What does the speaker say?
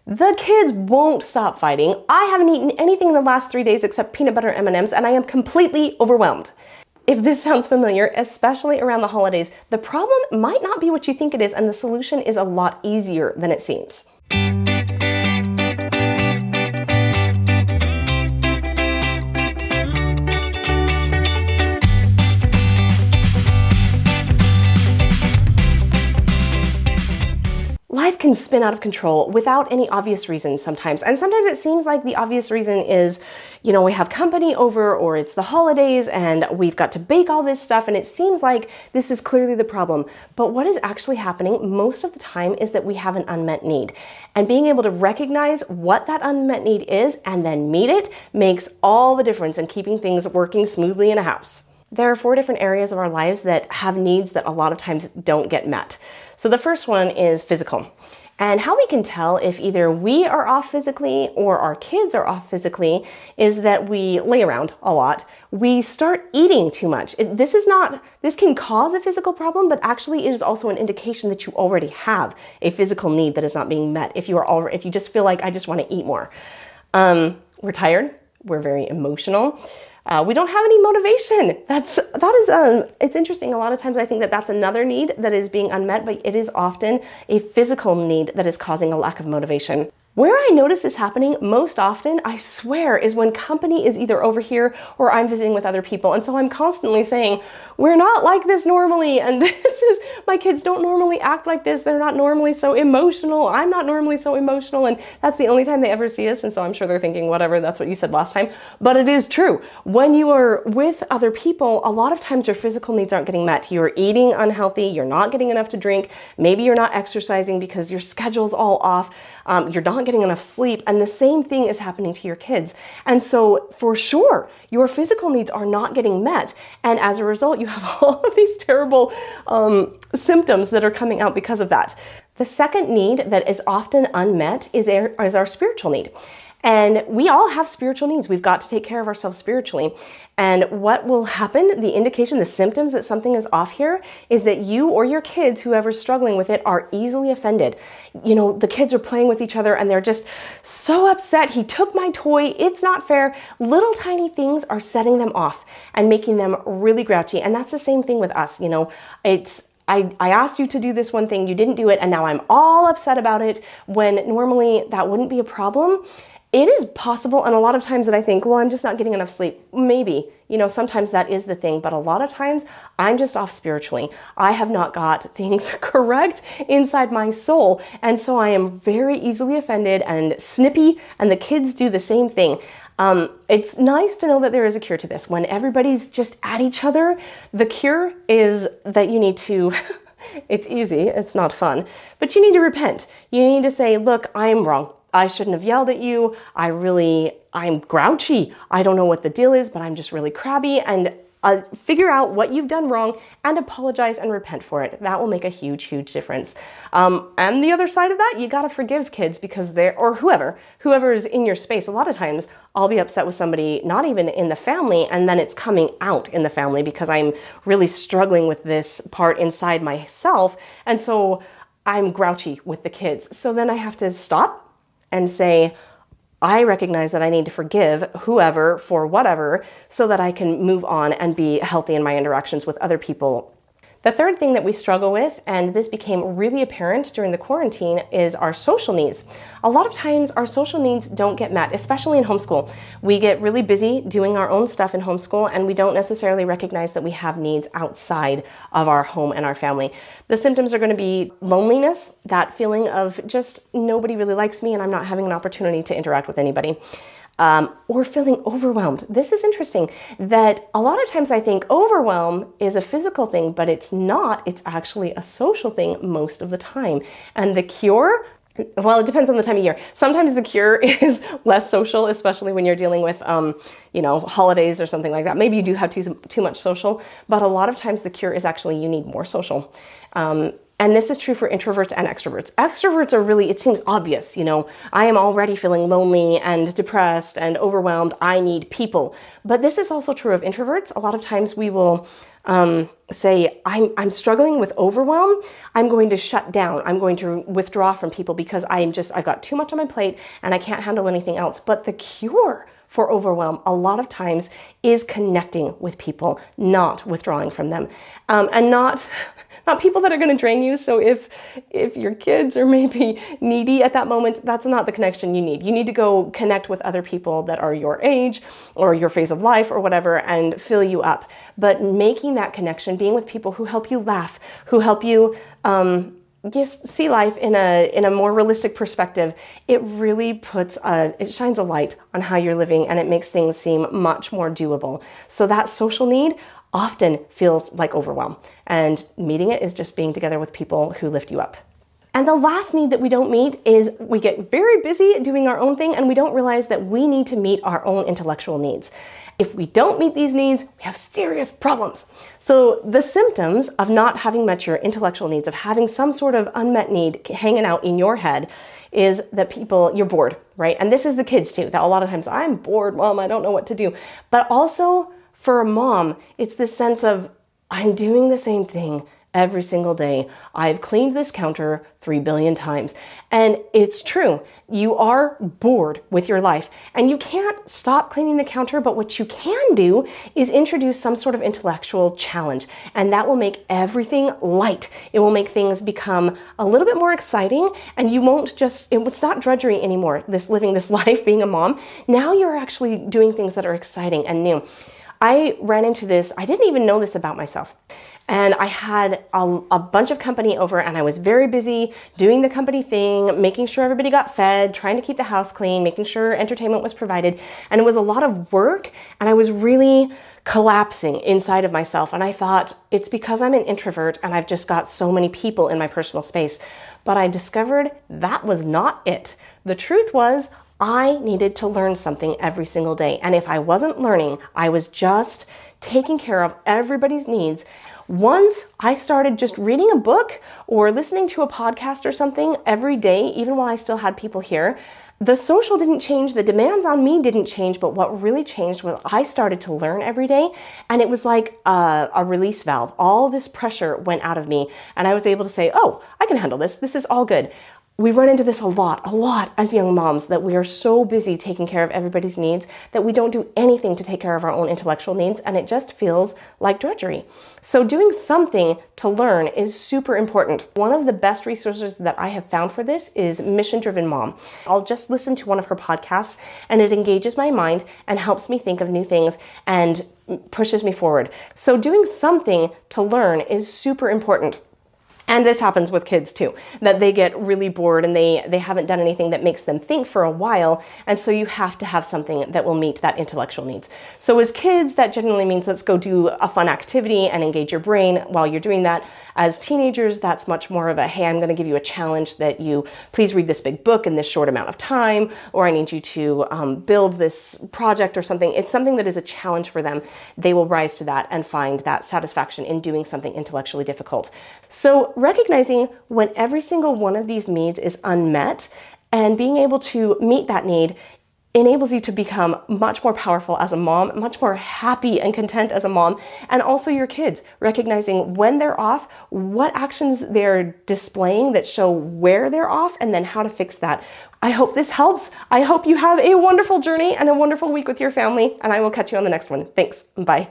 The kids won't stop fighting. I haven't eaten anything in the last 3 days except peanut butter M&Ms, and I am completely overwhelmed. If this sounds familiar, especially around the holidays, the problem might not be what you think it is, and the solution is a lot easier than it seems. Life can spin out of control without any obvious reason sometimes. And sometimes it seems like the obvious reason is, we have company over, or it's the holidays and we've got to bake all this stuff, and it seems like this is clearly the problem. But what is actually happening most of the time is that we have an unmet need. And being able to recognize what that unmet need is and then meet it makes all the difference in keeping things working smoothly in a house. There are 4 different areas of our lives that have needs that a lot of times don't get met. So the first one is physical. And how we can tell if either we are off physically or our kids are off physically is that we lay around a lot. We start eating too much. This can cause a physical problem, but actually it is also an indication that you already have a physical need that is not being met. If you just feel like I just want to eat more. We're tired. We're very emotional. We don't have any motivation. It's interesting. A lot of times I think that that's another need that is being unmet, but it is often a physical need that is causing a lack of motivation. Where I notice this happening most often, I swear, is when company is either over here or I'm visiting with other people. And so I'm constantly saying, we're not like this normally. And my kids don't normally act like this. They're not normally so emotional. I'm not normally so emotional. And that's the only time they ever see us. And so I'm sure they're thinking, whatever, that's what you said last time. But it is true. When you are with other people, a lot of times your physical needs aren't getting met. You're eating unhealthy. You're not getting enough to drink. Maybe you're not exercising because your schedule's all off. You're not getting enough sleep, and the same thing is happening to your kids. And so for sure, your physical needs are not getting met. And as a result, you have all of these terrible symptoms that are coming out because of that. The second need that is often unmet is our spiritual need. And we all have spiritual needs. We've got to take care of ourselves spiritually. And what will happen, the indication, the symptoms that something is off here, is that you or your kids, whoever's struggling with it, are easily offended. The kids are playing with each other and they're just so upset. He took my toy. It's not fair. Little tiny things are setting them off and making them really grouchy. And that's the same thing with us. I asked you to do this one thing, you didn't do it, and now I'm all upset about it when normally that wouldn't be a problem. It is possible, and a lot of times that I think, well, I'm just not getting enough sleep. Maybe, sometimes that is the thing, but a lot of times I'm just off spiritually. I have not got things correct inside my soul, and so I am very easily offended and snippy, and the kids do the same thing. It's nice to know that there is a cure to this. When everybody's just at each other, the cure is that you need to... It's easy, it's not fun, but you need to repent. You need to say, look, I'm wrong. I shouldn't have yelled at you. I'm grouchy. I don't know what the deal is, but I'm just really crabby, and figure out what you've done wrong and apologize and repent for it. That will make a huge, huge difference. And the other side of that, you gotta forgive kids because or whoever is in your space. A lot of times I'll be upset with somebody, not even in the family, and then it's coming out in the family because I'm really struggling with this part inside myself. And so I'm grouchy with the kids. So then I have to stop and say, I recognize that I need to forgive whoever for whatever so that I can move on and be healthy in my interactions with other people. The third thing that we struggle with, and this became really apparent during the quarantine, is our social needs. A lot of times our social needs don't get met, especially in homeschool. We get really busy doing our own stuff in homeschool, and we don't necessarily recognize that we have needs outside of our home and our family. The symptoms are going to be loneliness, that feeling of just nobody really likes me and I'm not having an opportunity to interact with anybody. Or feeling overwhelmed. This is interesting that a lot of times I think overwhelm is a physical thing, but it's not. It's actually a social thing most of the time. And the cure, well, it depends on the time of year. Sometimes the cure is less social, especially when you're dealing with, holidays or something like that. Maybe you do have too much social, but a lot of times the cure is actually you need more social. And this is true for introverts and extroverts. Extroverts are really, it seems obvious, I am already feeling lonely and depressed and overwhelmed. I need people. But this is also true of introverts. A lot of times we will say, I'm struggling with overwhelm. I'm going to shut down. I'm going to withdraw from people because I've got too much on my plate and I can't handle anything else. But the cure for overwhelm a lot of times is connecting with people, not withdrawing from them, and not people that are going to drain you. So if your kids are maybe needy at that moment, that's not the connection you need. You need to go connect with other people that are your age or your phase of life or whatever and fill you up. But making that connection, being with people who help you laugh, who help you just see life in a more realistic perspective, it really it shines a light on how you're living, and it makes things seem much more doable. So that social need often feels like overwhelm, and meeting it is just being together with people who lift you up. And the last need that we don't meet is we get very busy doing our own thing and we don't realize that we need to meet our own intellectual needs. If we don't meet these needs, we have serious problems. So the symptoms of not having met your intellectual needs, of having some sort of unmet need hanging out in your head, is that you're bored, right? And this is the kids too, that a lot of times, I'm bored, Mom, I don't know what to do. But also for a mom, it's this sense of, I'm doing the same thing every single day. I've cleaned this counter 3 billion times. And it's true. You are bored with your life and you can't stop cleaning the counter, but what you can do is introduce some sort of intellectual challenge, and that will make everything light. It will make things become a little bit more exciting, and you won't it's not drudgery anymore, living this life, being a mom. Now you're actually doing things that are exciting and new. I ran into this, I didn't even know this about myself. And I had a bunch of company over and I was very busy doing the company thing, making sure everybody got fed, trying to keep the house clean, making sure entertainment was provided. And it was a lot of work and I was really collapsing inside of myself. And I thought, it's because I'm an introvert and I've just got so many people in my personal space. But I discovered that was not it. The truth was, I needed to learn something every single day. And if I wasn't learning, I was just taking care of everybody's needs. Once I started just reading a book or listening to a podcast or something every day, even while I still had people here, the social didn't change, the demands on me didn't change, but what really changed was I started to learn every day, and it was like a release valve. All this pressure went out of me, and I was able to say, oh, I can handle this. This is all good. We run into this a lot as young moms, that we are so busy taking care of everybody's needs that we don't do anything to take care of our own intellectual needs, and it just feels like drudgery. So doing something to learn is super important. One of the best resources that I have found for this is Mission Driven Mom. I'll just listen to one of her podcasts and it engages my mind and helps me think of new things and pushes me forward. So doing something to learn is super important. And this happens with kids too, that they get really bored and they haven't done anything that makes them think for a while. And so you have to have something that will meet that intellectual needs. So as kids, that generally means let's go do a fun activity and engage your brain while you're doing that. As teenagers, that's much more of a, hey, I'm going to give you a challenge that you please read this big book in this short amount of time, or I need you to build this project or something. It's something that is a challenge for them. They will rise to that and find that satisfaction in doing something intellectually difficult. So recognizing when every single one of these needs is unmet and being able to meet that need enables you to become much more powerful as a mom, much more happy and content as a mom, and also your kids, recognizing when they're off, what actions they're displaying that show where they're off, and then how to fix that. I hope this helps. I hope you have a wonderful journey and a wonderful week with your family, and I will catch you on the next one. Thanks. Bye.